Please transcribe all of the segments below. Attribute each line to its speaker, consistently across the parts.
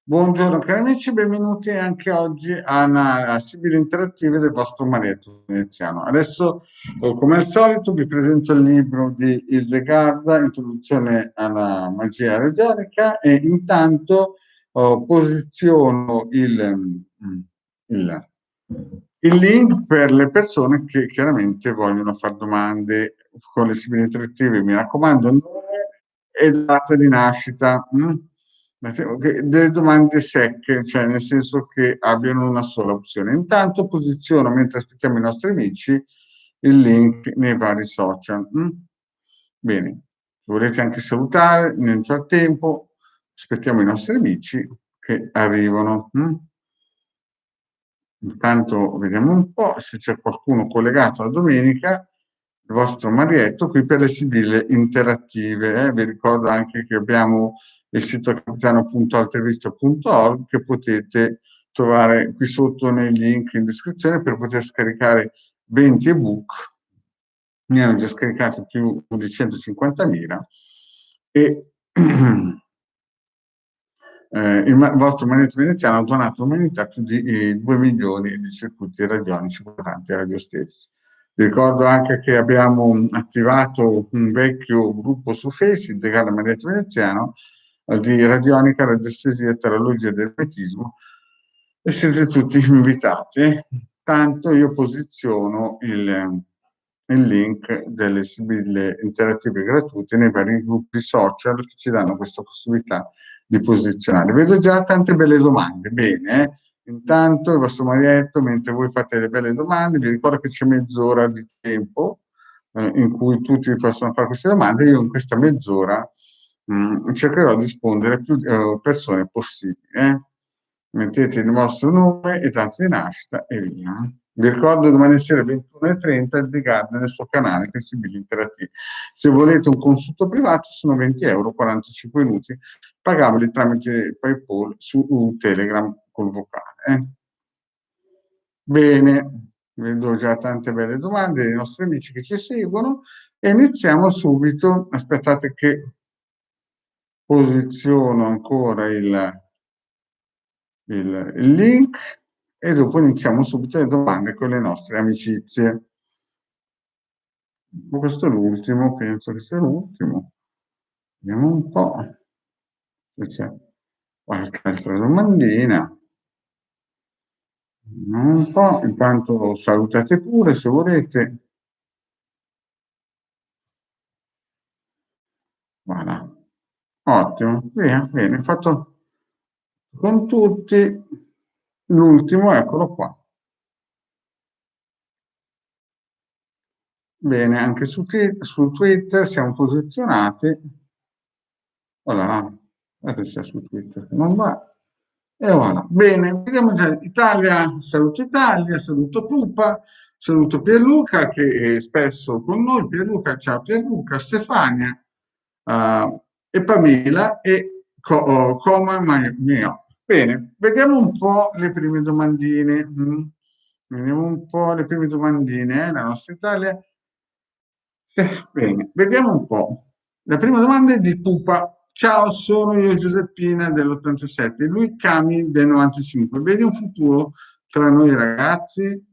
Speaker 1: Buongiorno cari amici, benvenuti anche oggi a Sibili Interattive del vostro Marietto Veneziano. Adesso, come al solito, vi presento il libro di Hildegarda, Introduzione alla magia radionica, e intanto posiziono il- il link per le persone che chiaramente vogliono fare domande con le Sibili Interattive. Mi raccomando, nome e data di nascita. Delle domande secche, cioè nel senso che abbiano una sola opzione. Intanto posiziono, mentre aspettiamo i nostri amici, il link nei vari social. Bene, se volete anche salutare nel frattempo, aspettiamo i nostri amici che arrivano. Intanto vediamo un po' se c'è qualcuno collegato la domenica, il vostro Marietto, qui per le Sibille interattive. Vi ricordo anche che abbiamo il sito capitano.altevista.org che potete trovare qui sotto nei link in descrizione per poter scaricare 20 ebook. Ne hanno già scaricati più di 150.000 e il vostro Manetto Veneziano ha donato all'umanità più di 2 milioni di circuiti radionici quadranti radiostatici. Vi ricordo anche che abbiamo attivato un vecchio gruppo su Facebook, Integrale Manetto Veneziano, di radionica, radiostesia, terapia del ermetismo, e siete tutti invitati. Tanto io posiziono il link delle sibille interattive gratuite nei vari gruppi social che ci danno questa possibilità di posizionare. Vedo già tante belle domande. Bene, intanto il vostro Marietto, mentre voi fate le belle domande, vi ricordo che c'è mezz'ora di tempo in cui tutti possono fare queste domande. Io in questa mezz'ora cercherò di rispondere a più persone possibili. Mettete il vostro nome e data di nascita e via. Vi ricordo domani sera 21:30 il The Garden nel suo canale Sibili Interattivi. Se volete un consulto privato sono 20 euro, 45 minuti, pagabili tramite PayPal su Telegram col vocale. Bene, vedo già tante belle domande dei nostri amici che ci seguono e iniziamo subito. Aspettate che posiziono ancora il link e dopo iniziamo subito le domande con le nostre amicizie. Questo è l'ultimo, penso che sia l'ultimo. Vediamo un po' se c'è qualche altra domandina. Vediamo un po', intanto salutate pure se volete. Voilà. Ottimo, via, bene, fatto con tutti. L'ultimo, eccolo qua. Bene, anche su Twitter siamo posizionati. Voilà, che sia su Twitter, non va. E voilà. Bene, vediamo già Italia, saluto Pupa, saluto Pierluca che è spesso con noi. Pierluca, ciao Pierluca, Stefania e Pamela e Coma mio. Bene, vediamo un po' le prime domandine. Vediamo un po' le prime domandine, la nostra Italia. Bene, vediamo un po'. La prima domanda è di Pupa. Ciao, sono io Giuseppina dell'87 e lui Cami del 95. Vedi un futuro tra noi ragazzi?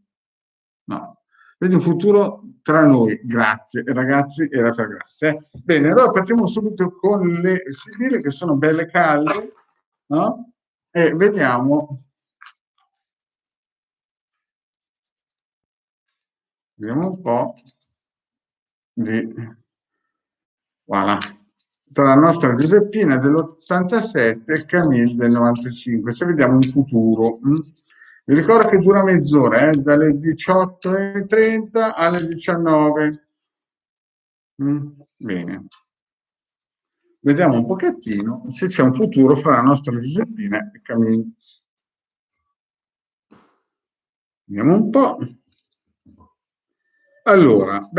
Speaker 1: No. Vedi un futuro tra noi, grazie, ragazzi e ragazze. Bene, allora partiamo subito con le sibille che sono belle calde, no? E vediamo un po' di... Voilà. Tra la nostra Giuseppina dell'87 e Camille del 95. Se vediamo un futuro. Vi ricordo che dura mezz'ora, dalle 18:30 alle 19. Bene. Vediamo un pochettino se c'è un futuro fra la nostra Giuseppina e Camille. Vediamo un po'. Allora,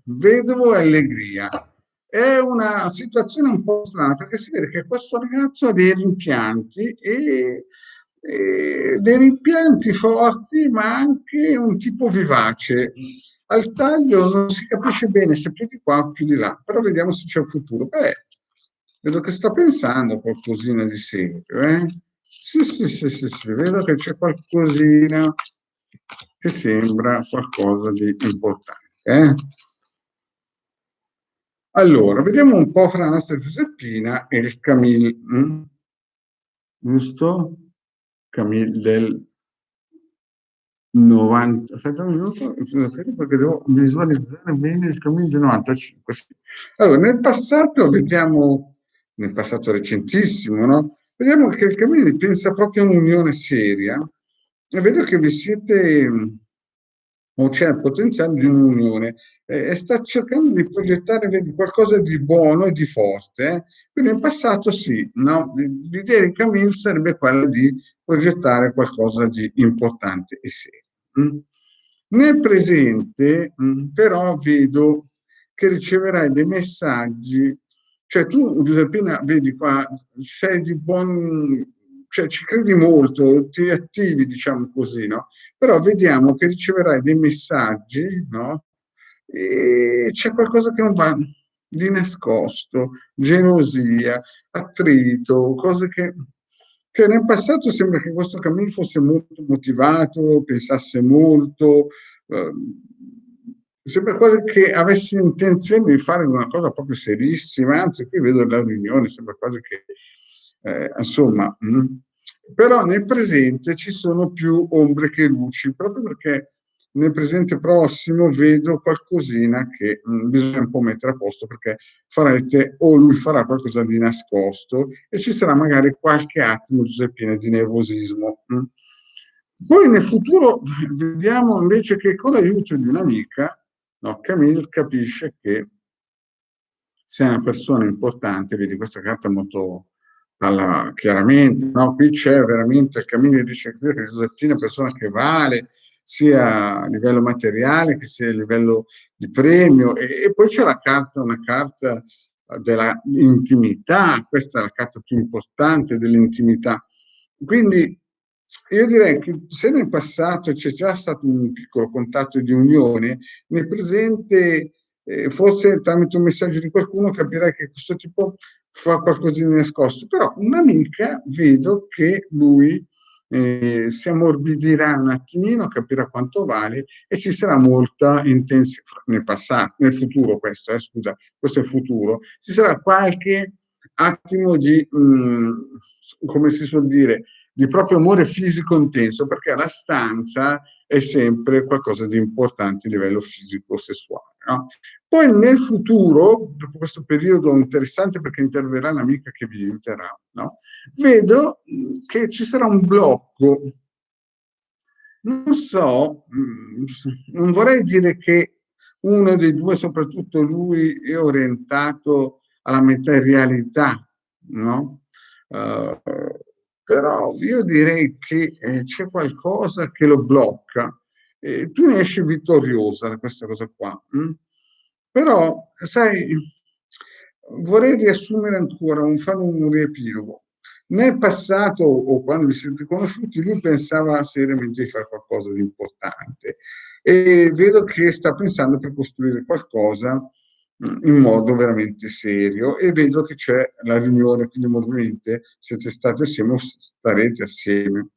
Speaker 1: vedovo e allegria. È una situazione un po' strana perché si vede che questo ragazzo ha dei rimpianti e dei rimpianti forti, ma anche un tipo vivace. Al taglio non si capisce bene se più di qua o più di là, però vediamo se c'è un futuro. Vedo che sta pensando qualcosina di serio, eh? sì, vedo che c'è qualcosina che sembra qualcosa di importante. Allora, vediamo un po' fra la nostra Giuseppina e il Camille, giusto? Camille del 90, aspetta un minuto, perché devo visualizzare bene il Camille del 95. Sì. Allora, nel passato vediamo, nel passato recentissimo, no? Vediamo che il Camille pensa proprio a un'unione seria e vedo che vi siete, o c'è il potenziale di un'unione, e sta cercando di progettare, vedi, qualcosa di buono e di forte. Quindi in passato sì, no? L'idea di Camille sarebbe quella di progettare qualcosa di importante e serio. Mm. Nel presente, però, vedo che riceverai dei messaggi, cioè tu, Giuseppina, vedi qua, sei di buon, cioè ci credi molto, ti attivi, diciamo così, no? Però vediamo che riceverai dei messaggi, no? E c'è qualcosa che non va di nascosto, gelosia, attrito, cose che nel passato sembra che questo cammino fosse molto motivato, pensasse molto, eh, sembra quasi che avessi intenzione di fare una cosa proprio serissima, anzi qui vedo la riunione, sembra quasi che, insomma, però nel presente ci sono più ombre che luci, proprio perché nel presente prossimo vedo qualcosina che bisogna un po' mettere a posto perché farete o lui farà qualcosa di nascosto e ci sarà magari qualche attimo, Giuseppina, di nervosismo. Poi nel futuro vediamo invece che con l'aiuto di un'amica, no, Camille capisce che sei una persona importante, vedi questa carta molto chiaramente, no? Qui c'è veramente il cammino dice qui che Giuseppina è una persona che vale sia a livello materiale che sia a livello di premio e poi c'è la carta, una carta della intimità, questa è la carta più importante dell'intimità. Quindi io direi che se nel passato c'è già stato un piccolo contatto di unione, nel presente forse tramite un messaggio di qualcuno capirai che questo tipo fa qualcosa di nascosto, però un'amica vedo che lui si ammorbidirà un attimino, capirà quanto vale e ci sarà molta intensità nel passato, nel futuro questo, scusa, questo è il futuro, ci sarà qualche attimo di, come si suol dire, di proprio amore fisico intenso, perché la stanza è sempre qualcosa di importante a livello fisico-sessuale. No? Poi nel futuro, dopo questo periodo interessante perché interverrà l'amica che vi aiuterà, no? Vedo che ci sarà un blocco. Non so, non vorrei dire che uno dei due, soprattutto lui, è orientato alla materialità, no? Uh, però io direi che c'è qualcosa che lo blocca. Tu ne esci vittoriosa da questa cosa qua. Però, sai, vorrei riassumere ancora, fare un riepilogo. Nel passato, o quando vi siete conosciuti, lui pensava seriamente di fare qualcosa di importante e vedo che sta pensando per costruire qualcosa in modo veramente serio e vedo che c'è la riunione, quindi ovviamente siete stati assieme o starete assieme.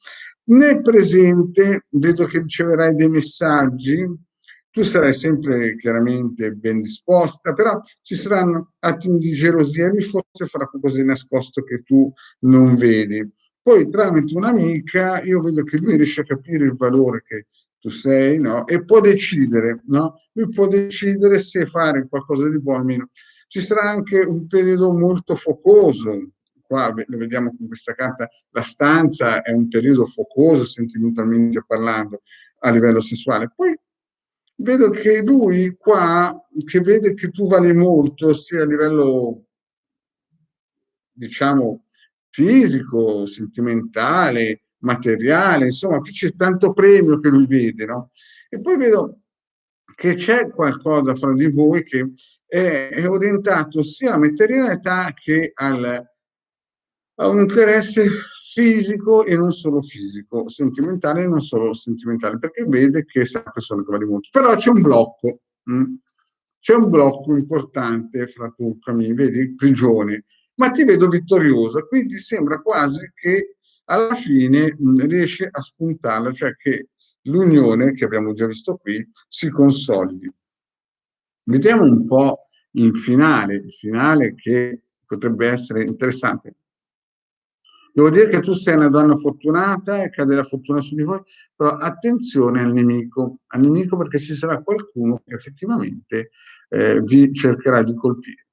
Speaker 1: Nel presente vedo che riceverai dei messaggi, tu sarai sempre chiaramente ben disposta, però ci saranno attimi di gelosia e lui forse farà qualcosa di nascosto che tu non vedi. Poi tramite un'amica io vedo che lui riesce a capire il valore che tu sei, no? E può decidere, no? Lui può decidere se fare qualcosa di buono o meno. Ci sarà anche un periodo molto focoso, qua lo vediamo con questa carta, la stanza è un periodo focoso sentimentalmente parlando a livello sessuale. Poi vedo che lui qua, che vede che tu vali molto sia a livello, diciamo, fisico, sentimentale, materiale, insomma, qui c'è tanto premio che lui vede, no? E poi vedo che c'è qualcosa fra di voi che è orientato sia alla materialità che a un interesse fisico e non solo fisico, sentimentale e non solo sentimentale, perché vede che sei una persona che vale molto. Però c'è un blocco, c'è un blocco importante fra tu e Camille, vedi, prigione, ma ti vedo vittoriosa, quindi sembra quasi che alla fine riesce a spuntarla, cioè che l'unione, che abbiamo già visto qui, si consolidi. Vediamo un po' il finale che potrebbe essere interessante. Devo dire che tu sei una donna fortunata e cade la fortuna su di voi, però attenzione al nemico perché ci sarà qualcuno che effettivamente vi cercherà di colpire.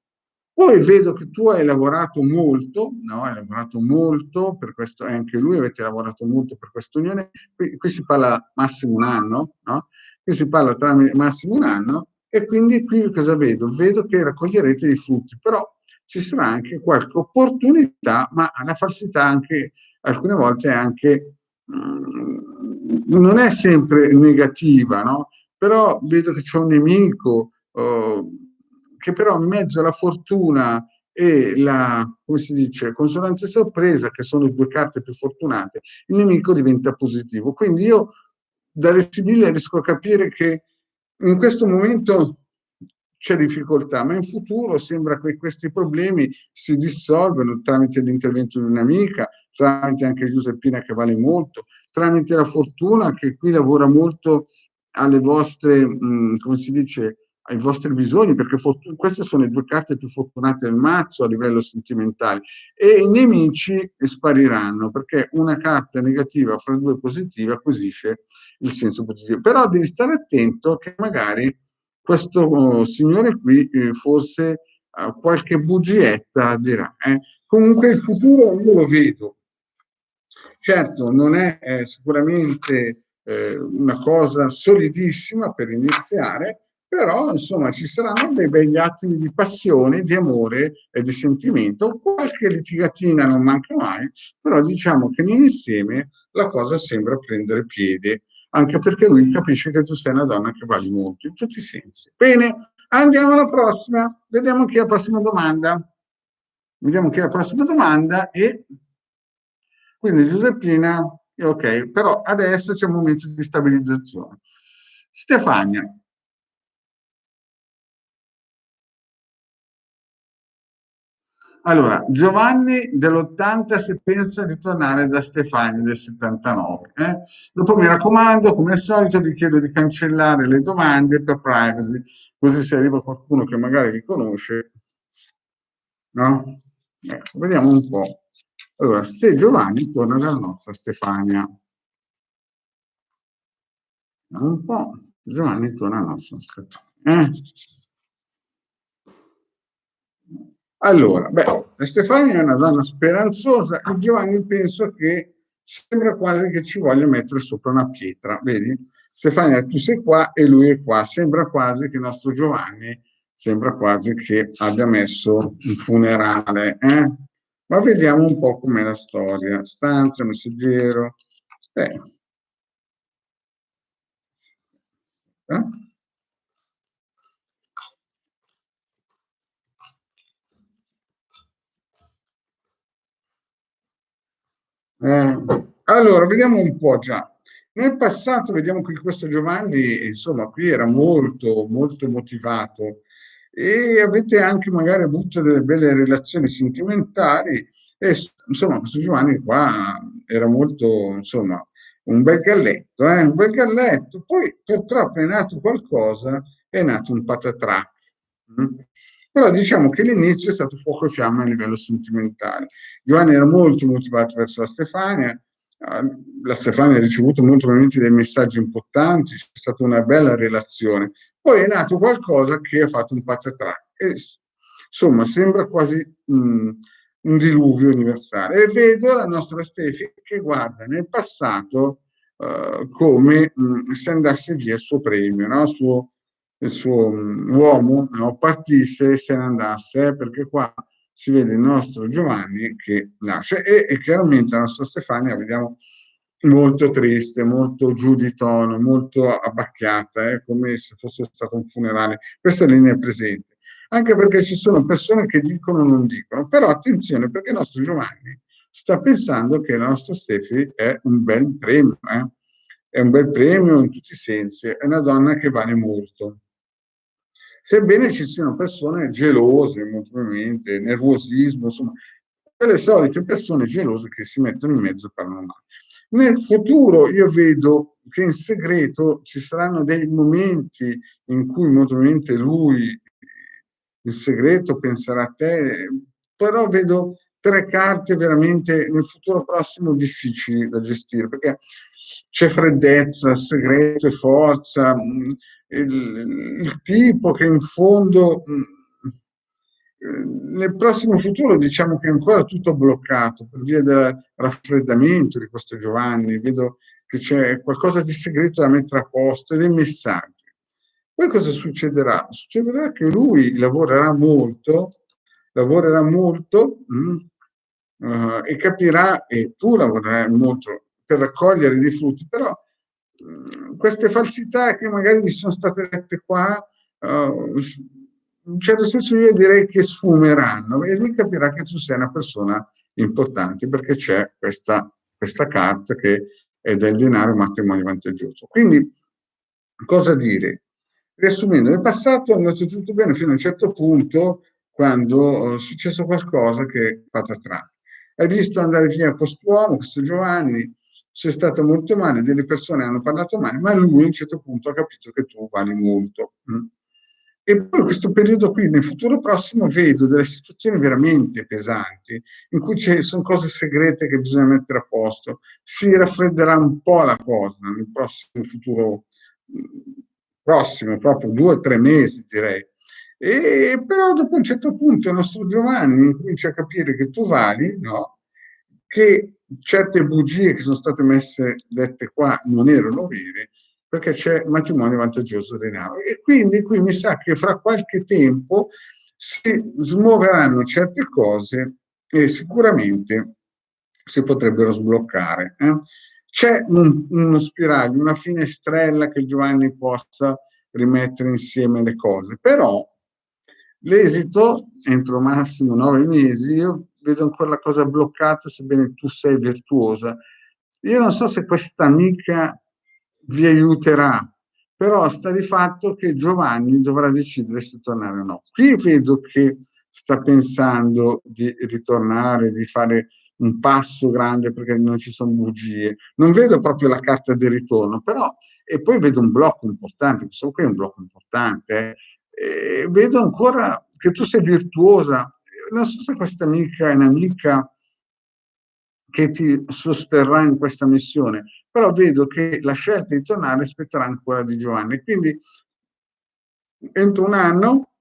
Speaker 1: Poi vedo che tu hai lavorato molto, no? Hai lavorato molto per questo, e anche lui avete lavorato molto per questa unione. Qui si parla massimo un anno, no? Qui si parla tra massimo un anno, e quindi qui cosa vedo? Vedo che raccoglierete i frutti, però ci sarà anche qualche opportunità, ma la falsità anche alcune volte è anche non è sempre negativa, no? Però vedo che c'è un nemico che però in mezzo alla fortuna e la, come si dice, consonanza e sorpresa, che sono le due carte più fortunate, il nemico diventa positivo. Quindi io dalle Sibille riesco a capire che in questo momento c'è difficoltà, ma in futuro sembra che questi problemi si dissolvano tramite l'intervento di un'amica, tramite anche Giuseppina che vale molto, tramite la fortuna che qui lavora molto alle vostre, come si dice, ai vostri bisogni, perché queste sono le due carte più fortunate del mazzo a livello sentimentale, e i nemici spariranno, perché una carta negativa fra due positive acquisisce il senso positivo. Però devi stare attento che magari questo signore qui forse qualche bugietta dirà. Comunque il futuro io lo vedo. Certo, non è sicuramente una cosa solidissima per iniziare, però insomma ci saranno dei begli attimi di passione, di amore e di sentimento. Qualche litigatina non manca mai, però diciamo che nell'insieme la cosa sembra prendere piede, anche perché lui capisce che tu sei una donna che vali molto in tutti i sensi. Bene, andiamo alla prossima, vediamo chi è la prossima domanda. Vediamo chi è la prossima domanda e quindi Giuseppina, ok, però adesso c'è un momento di stabilizzazione. Stefania, allora, Giovanni dell'80 si pensa di tornare da Stefania del 79. Dopo mi raccomando, come al solito, vi chiedo di cancellare le domande per privacy, così se arriva qualcuno che magari vi conosce, no? Ecco, vediamo un po'. Allora, se Giovanni torna dalla nostra Stefania. Un po', Giovanni torna alla nostra Stefania. Allora, beh, Stefania è una donna speranzosa e Giovanni penso che sembra quasi che ci voglia mettere sopra una pietra, vedi? Stefania, tu sei qua e lui è qua, sembra quasi che il nostro Giovanni, sembra quasi che abbia messo un funerale, eh? Ma vediamo un po' com'è la storia. Stanza, messaggero. Eh, eh? Allora, vediamo un po' già. Nel passato vediamo che questo Giovanni, insomma, qui era molto, molto motivato e avete anche magari avuto delle belle relazioni sentimentali e insomma questo Giovanni qua era molto, insomma, un bel galletto, un bel galletto. Poi purtroppo è nato qualcosa, è nato un patatrac. mm? Però diciamo che l'inizio è stato fuoco e fiamme a livello sentimentale. Giovanni era molto motivato verso la Stefania ha ricevuto molto probabilmente dei messaggi importanti, c'è stata una bella relazione. Poi è nato qualcosa che ha fatto un patatrac. E, insomma, sembra quasi un diluvio universale. E vedo la nostra Stefi che guarda nel passato come se andasse via il suo premio, no? Il suo uomo, no? Partisse e se ne andasse, perché qua si vede il nostro Giovanni che nasce e chiaramente la nostra Stefania vediamo molto triste, molto giù di tono, molto abbacchiata, come se fosse stato un funerale. Questa linea è presente, anche perché ci sono persone che dicono o non dicono, però attenzione perché il nostro Giovanni sta pensando che la nostra Stefi è un bel premio, è un bel premio in tutti i sensi, è una donna che vale molto. Sebbene ci siano persone gelose, molto probabilmente, nervosismo, insomma, le solite persone gelose che si mettono in mezzo e parlano male. Nel futuro io vedo che in segreto ci saranno dei momenti in cui molto probabilmente lui in segreto penserà a te, però vedo tre carte veramente nel futuro prossimo difficili da gestire, perché c'è freddezza, segreto e forza, il tipo che in fondo nel prossimo futuro diciamo che è ancora tutto bloccato per via del raffreddamento di questo Giovanni, vedo che c'è qualcosa di segreto da mettere a posto e dei messaggi. Poi cosa succederà? Succederà che lui lavorerà molto e capirà, e tu lavorerai molto per raccogliere dei frutti, però queste falsità che magari vi sono state dette qua, in un certo senso io direi che sfumeranno e lui capirà che tu sei una persona importante perché c'è questa carta che è del denaro un matrimonio vantaggioso. Quindi, cosa dire? Riassumendo, nel passato è andato tutto bene fino a un certo punto quando è successo qualcosa che patatran. Hai visto andare via quest'uomo, questo Giovanni, sei stato molto male, delle persone hanno parlato male, ma lui a un certo punto ha capito che tu vali molto. E poi in questo periodo qui, nel futuro prossimo, vedo delle situazioni veramente pesanti, in cui ci sono cose segrete che bisogna mettere a posto. Si raffredderà un po' la cosa nel prossimo futuro prossimo, proprio 2 o 3 mesi direi. E però dopo un certo punto il nostro Giovanni comincia a capire che tu vali, no? Che certe bugie che sono state dette qua non erano vere, perché c'è matrimonio vantaggioso denaro. E quindi qui mi sa che fra qualche tempo si smuoveranno certe cose e sicuramente si potrebbero sbloccare. C'è uno spiraglio, una finestrella che Giovanni possa rimettere insieme le cose, però l'esito entro massimo 9 mesi, io vedo ancora la cosa bloccata, sebbene tu sei virtuosa. Io non so se questa amica vi aiuterà, però sta di fatto che Giovanni dovrà decidere se tornare o no. Qui vedo che sta pensando di ritornare, di fare un passo grande perché non ci sono bugie. Non vedo proprio la carta del ritorno, però, e poi vedo un blocco importante, questo qui è un blocco importante, vedo ancora che tu sei virtuosa. Non so se questa amica è un'amica che ti sosterrà in questa missione, però vedo che la scelta di tornare aspetterà ancora di Giovanni. Quindi entro un anno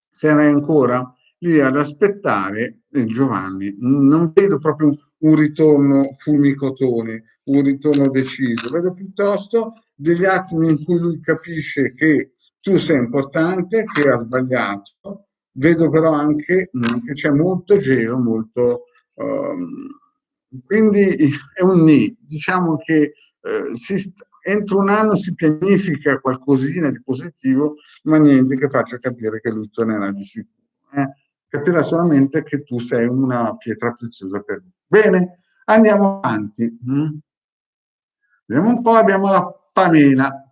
Speaker 1: sarei ancora lì ad aspettare Giovanni. Non vedo proprio un ritorno fulmicotone, un ritorno deciso, vedo piuttosto degli attimi in cui lui capisce che tu sei importante, che ha sbagliato, vedo però anche che c'è molto gelo, molto... quindi è un nì, diciamo che entro un anno si pianifica qualcosina di positivo, ma niente che faccia capire che lui tornerà di sicuro. Capirà solamente che tu sei una pietra preziosa per lui. Bene, andiamo avanti. Vediamo un po', abbiamo la Pamela.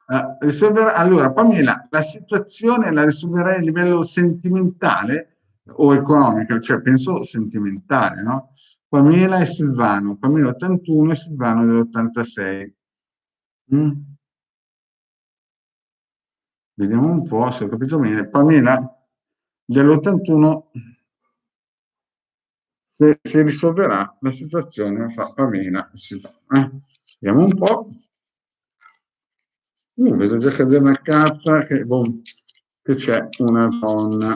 Speaker 1: Allora, Pamela, la situazione la risolverai a livello sentimentale o economico? Cioè, penso sentimentale, no? Pamela e Silvano, Pamela 81 e Silvano dell'86. Mm? Vediamo un po' se ho capito bene. Pamela dell'81, se si risolverà la situazione fra Pamela e Silvano. Vediamo un po'. Vedo già cadere una carta che c'è una donna.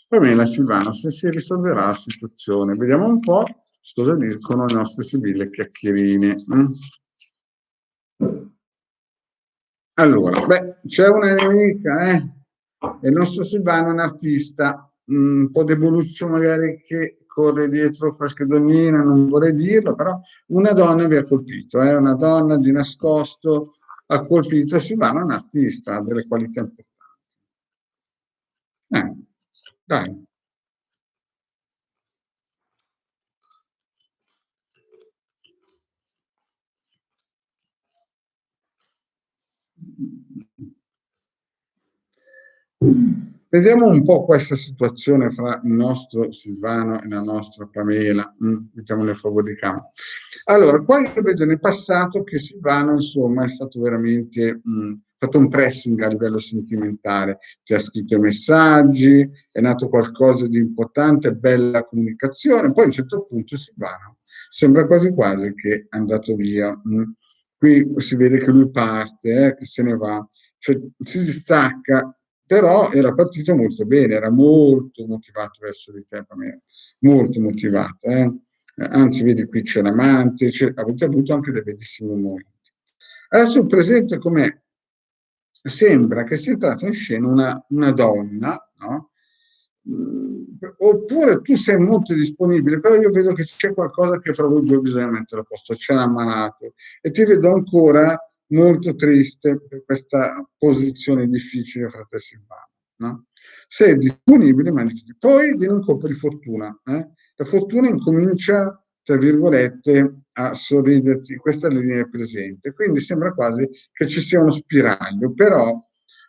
Speaker 1: Pamela Silvano, se si risolverà la situazione. Vediamo un po' cosa dicono le nostre sibille chiacchierine. Allora, beh, c'è una nemica, il nostro Silvano è un artista, un po' deboluccio magari che corre dietro qualche donnina, non vorrei dirlo, però una donna vi ha colpito, una donna di nascosto ha colpito Silvano, è un artista, ha delle qualità importanti. Dai. Vediamo un po' questa situazione fra il nostro Silvano e la nostra Pamela, mettiamo nel favore di campo. Allora, qua io vedo nel passato che Silvano, insomma, è stato veramente fatto un pressing a livello sentimentale, ti ha scritto i messaggi, è nato qualcosa di importante, bella comunicazione, poi a un certo punto Silvano sembra quasi quasi che è andato via. Qui si vede che lui parte, che se ne va, cioè si distacca, però era partito molto bene, era molto motivato verso di te, Pamela, molto motivato. Anzi, vedi, qui c'è l'amante, avete avuto anche dei bellissimi momenti. Adesso il presente com'è? Sembra che sia entrata in scena una donna, no? Oppure tu sei molto disponibile, però io vedo che c'è qualcosa che fra voi due bisogna mettere a posto, c'è l'ammalato e ti vedo ancora molto triste per questa posizione difficile fra te e Silvano. No? Sei disponibile, ma poi viene un colpo di fortuna. La fortuna incomincia, tra virgolette, a sorriderti, questa è la linea presente, quindi sembra quasi che ci sia uno spiraglio, però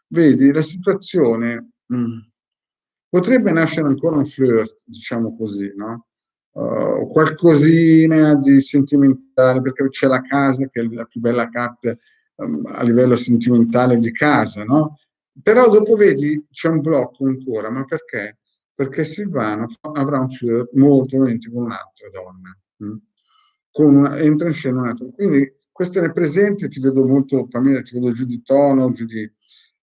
Speaker 1: vedi la situazione potrebbe nascere ancora un flirt, diciamo così, no? Qualcosina di sentimentale, perché c'è la casa che è la più bella carta a livello sentimentale di casa, no? Però dopo vedi c'è un blocco ancora, ma perché? Perché Silvano avrà un flirt molto volentieri con un'altra donna, entra in scena un'altra. Quindi queste le presenti, ti vedo molto, Pamela, ti vedo giù di tono, giù di...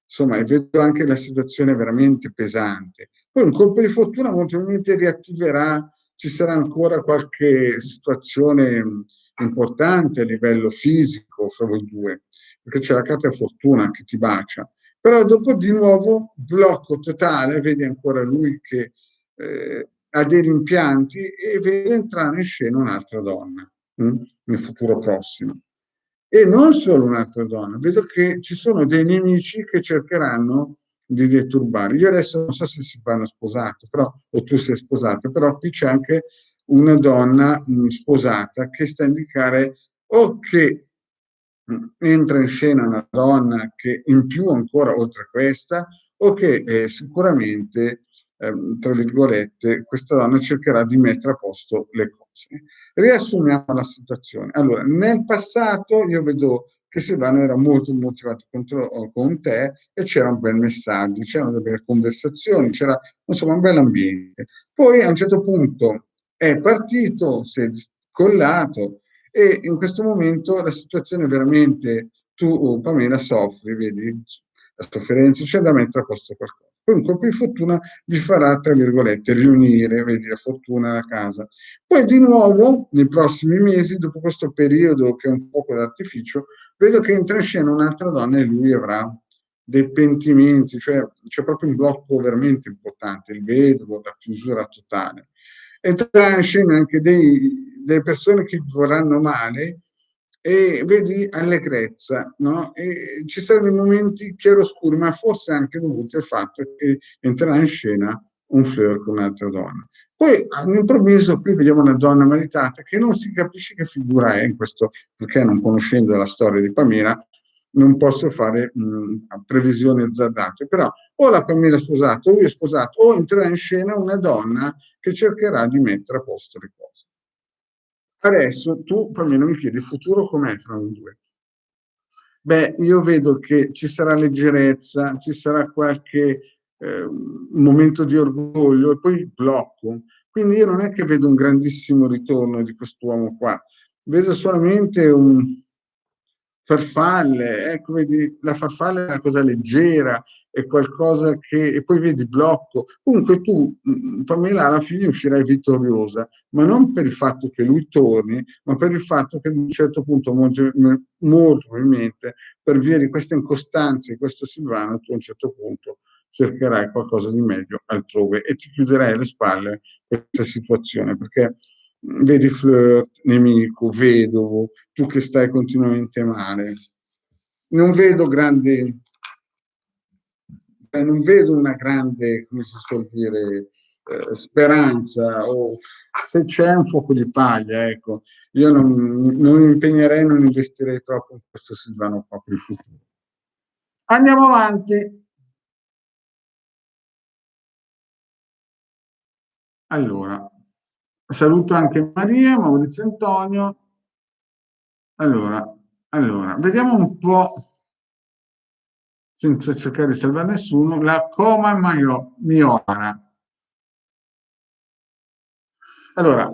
Speaker 1: Insomma, e vedo anche la situazione veramente pesante. Poi un colpo di fortuna molto probabilmente riattiverà, ci sarà ancora qualche situazione importante a livello fisico fra voi due, perché c'è la carta fortuna che ti bacia. Però dopo di nuovo blocco totale, vedi ancora lui che ha dei rimpianti e vede entrare in scena un'altra donna nel futuro prossimo. E non solo un'altra donna, vedo che ci sono dei nemici che cercheranno di disturbare. Io adesso non so se si vanno sposato, però, o tu sei sposato, però qui c'è anche una donna sposata che sta a indicare o che entra in scena una donna che in più ancora oltre a questa, o che sicuramente, tra virgolette, questa donna cercherà di mettere a posto le cose. Riassumiamo la situazione. Allora, nel passato io vedo che Silvano era molto motivato con te e c'era un bel messaggio, c'erano delle belle conversazioni, c'era insomma un bel ambiente. Poi a un certo punto è partito, si è scollato e in questo momento la situazione è veramente, tu Pamela soffri, vedi, la sofferenza, c'è da mettere a posto qualcosa. Poi un colpo di fortuna vi farà, tra virgolette, riunire, vedi, la fortuna alla casa. Poi di nuovo, nei prossimi mesi, dopo questo periodo che è un fuoco d'artificio, vedo che entra in scena un'altra donna e lui avrà dei pentimenti, cioè c'è proprio un blocco veramente importante, il vedovo, la chiusura totale. Entrare in scena anche delle persone che vorranno male e vedi allegrezza, no? E ci saranno dei momenti chiaroscuri, ma forse anche dovuti al fatto che entrerà in scena un flirt con un'altra donna. Poi all'improvviso qui vediamo una donna maritata che non si capisce che figura è in questo, perché non conoscendo la storia di Pamela non posso fare previsioni azzardate, però o la Pamela è sposata o lui è sposato o entrerà in scena una donna che cercherà di mettere a posto le cose. Adesso tu, Pamela, mi chiedi il futuro com'è fra noi due? Beh, io vedo che ci sarà leggerezza, ci sarà qualche momento di orgoglio e poi blocco. Quindi io non è che vedo un grandissimo ritorno di quest'uomo qua, vedo solamente un farfalle, ecco, vedi, la farfalla è una cosa leggera, è qualcosa che, e poi vedi blocco. Comunque tu, Pamela, alla fine uscirai vittoriosa, ma non per il fatto che lui torni, ma per il fatto che ad un certo punto, molto, molto probabilmente, per via di questa incostanza di questo Silvano, tu a un certo punto cercherai qualcosa di meglio altrove e ti chiuderai alle spalle questa situazione, perché vedi flirt, nemico, vedovo, tu che stai continuamente male. Non vedo grande, non vedo una grande, come si suol dire, speranza o se c'è un fuoco di paglia, ecco. Io non mi impegnerei, non investirei troppo in questo Silvano qua per il futuro. Andiamo avanti. Allora, saluto anche Maria, Maurizio Antonio. Allora, vediamo un po', senza cercare di salvare nessuno, la coma mioana. Allora,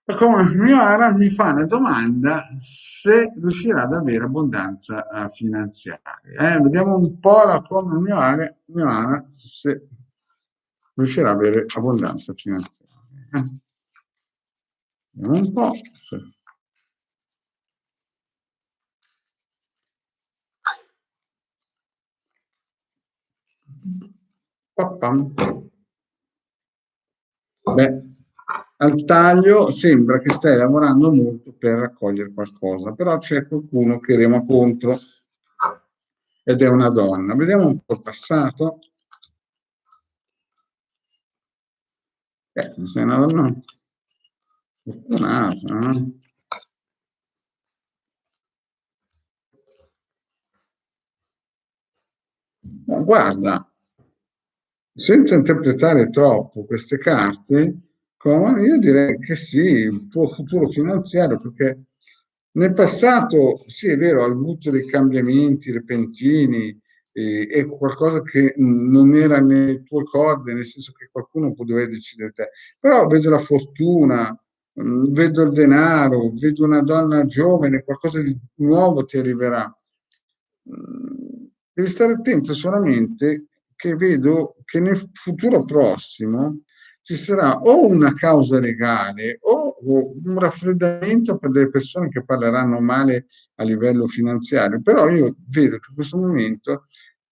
Speaker 1: la coma mioana mi fa una domanda se riuscirà ad avere abbondanza finanziaria. Vediamo un po' la coma mioana se riuscirà ad avere abbondanza finanziaria. Vediamo un po'. Pa-pam. Beh, al taglio sembra che stai lavorando molto per raccogliere qualcosa, però c'è qualcuno che rema contro ed è una donna. Vediamo un po' il passato. Sei una donna fortunata, no? Ma guarda, senza interpretare troppo queste carte, io direi che sì, il tuo futuro finanziario, perché nel passato, sì, è vero, hai avuto dei cambiamenti repentini, è qualcosa che non era nelle tue corde, nel senso che qualcuno poteva decidere te. Però vedo la fortuna, vedo il denaro, vedo una donna giovane, qualcosa di nuovo ti arriverà. Devi stare attento solamente che vedo che nel futuro prossimo ci sarà o una causa legale o un raffreddamento per delle persone che parleranno male a livello finanziario, però io vedo che in questo momento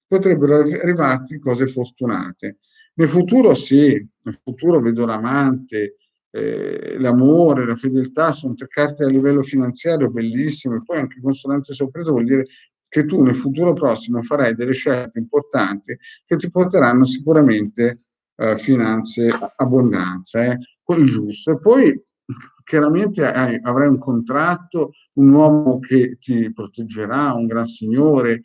Speaker 1: potrebbero arrivarti cose fortunate. Nel futuro sì, nel futuro vedo l'amante, l'amore, la fedeltà, sono tre carte a livello finanziario bellissime, poi anche consolante sorpresa vuol dire che tu nel futuro prossimo farai delle scelte importanti che ti porteranno sicuramente finanze, abbondanza, quello giusto. E poi chiaramente avrai un contratto, un uomo che ti proteggerà, un gran signore.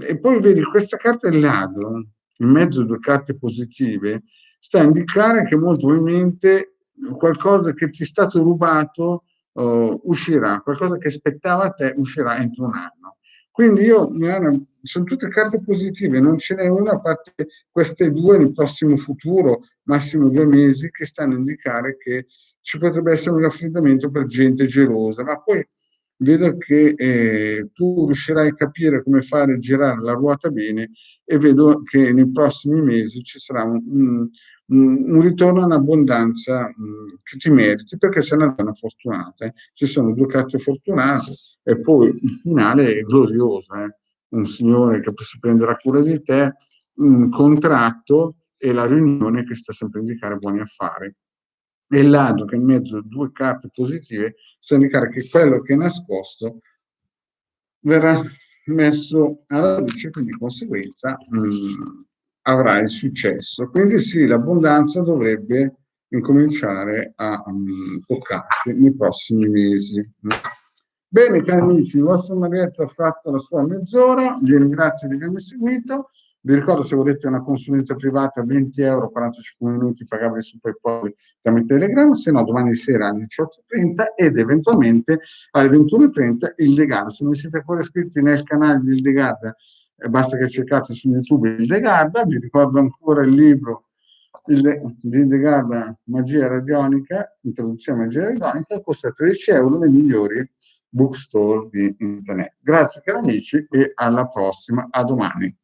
Speaker 1: E poi vedi questa carta del ladro, in mezzo a due carte positive, sta a indicare che molto probabilmente qualcosa che ti è stato rubato uscirà, qualcosa che aspettava a te uscirà entro un anno. Quindi sono tutte carte positive, non ce n'è una a parte queste due nel prossimo futuro, massimo 2 mesi, che stanno a indicare che ci potrebbe essere un raffreddamento per gente gelosa, ma poi vedo che tu riuscirai a capire come fare girare la ruota bene e vedo che nei prossimi mesi ci sarà un ritorno in abbondanza che ti meriti perché sei una donna fortunata. Ci sono due carte fortunate e poi il finale è glorioso. Un signore che si prenderà cura di te, un contratto e la riunione che sta sempre a indicare buoni affari. E il ladro che in mezzo a due carte positive sta a indicare che quello che è nascosto verrà messo alla luce, quindi di conseguenza avrai successo. Quindi sì, l'abbondanza dovrebbe incominciare a toccarti nei prossimi mesi. Bene, cari amici, il vostro Marietta ha fatto la sua mezz'ora, vi ringrazio di avermi seguito. Vi ricordo, se volete una consulenza privata, 20 euro, 45 minuti pagabili su PayPal tramite Telegram, se no domani sera alle 18:30 ed eventualmente alle 21:30 il Degarda. Se non siete ancora iscritti nel canale di Degarda, basta che cercate su YouTube il Degarda. Vi ricordo ancora il libro di Degarda, Magia radionica, introduzione a magia radionica, costa 13 euro nei migliori bookstore di internet. Grazie cari amici e alla prossima, a domani.